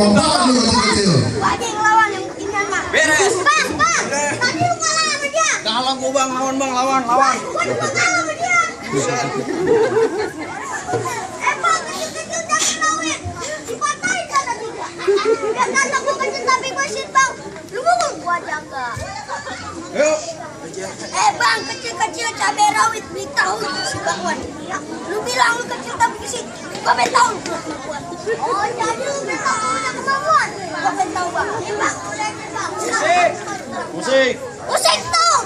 Kompak lu kecil-kecil. Wajah yang lawan yang ketinggian mah. Beres. Bang, tadi lu kalah sama dia. Kalah gua bang, lawan bang, lawan. Gua juga kalah sama dia. Bang, kecil-kecil jangan lawin. Dipatahin sana juga. Biar kata gua kecil tapi gua shit bang. Lu mau gua jaga. Yuk. Bang, kecil-kecil cabai rawit beli tahu si bakwan. Ya, lu bilang lu kecil tapi kecil. Gua pengen tahu kemampuan. Oh, jadi lu bilang lu punya kemampuan. Gua pengen tahu bang. Bang, udah bang. Musik. Musik dong.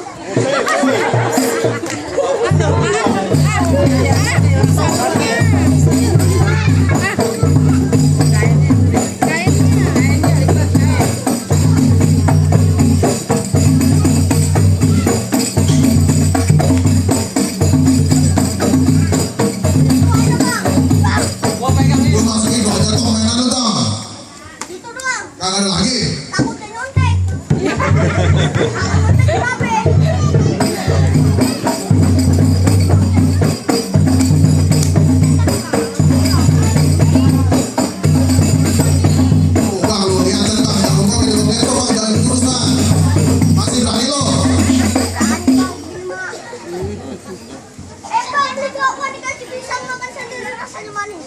Gua pegang nih. Lu masukin gua aja tuh mainan lu dong. Itu doang. Kagak ada lagi. Takutnya nyontek. Kalau nyontek kenapa? Tuh, Bang, lu lihat tentang yang ngomong di rumah itu bang jangan terus bang. Masih berani lo. Bang, ini gua dikasih pisang makan sendiri rasanya manis.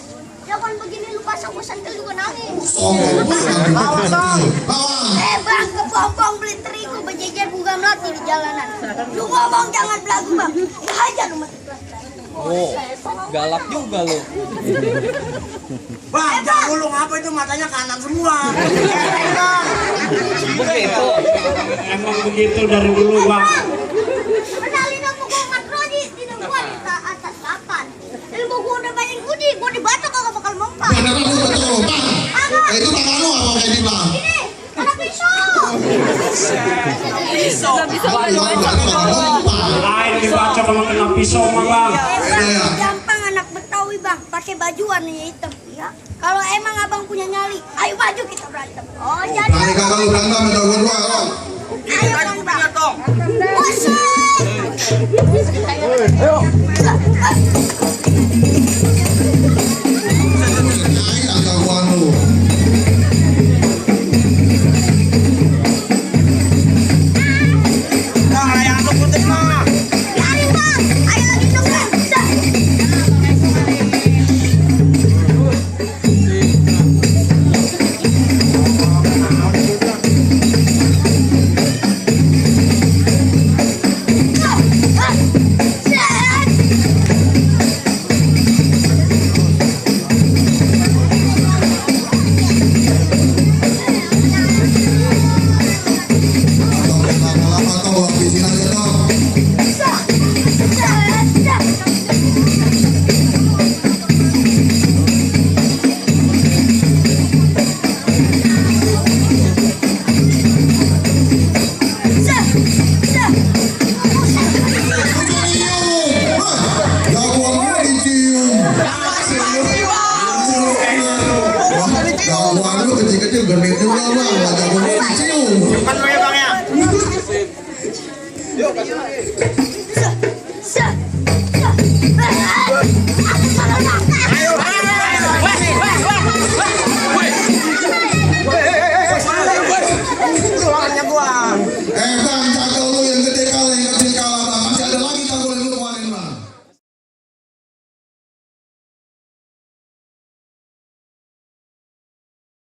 Jangan begini lu pasang gua sendiri juga nangis. Sombong banget. Bawang dong. Bawang. Bang, kepompong beli terigu berjejer bunga melati di jalanan. Lu ngomong jangan belagu bang. Hajar lu mati pelan-pelan. Oh, galak juga lu. Bang, jangan lu ngapa itu matanya kanan semua. Begitu. Emang begitu dari dulu bang. Kenalin aku gua matroni tidak gua di atas papan. Ilmu gua udah banyak budi, gua dibaca kagak bakal mempan. Beneran lu betul bang. Itu tangan lu apa kayak di bang? Ini ada pisau. Pisau. Lain dibaca kalau kena pisau mah bang. Bang, gampang anak Betawi bang, pakai baju warnanya hitam. Ya. Kalau emang abang punya nyali, ayo maju kita berantem. Oh jadi. Berani kagak lu berantem sama jagoan gua lo. Ini tadi punya dong. Musuh. Ayo.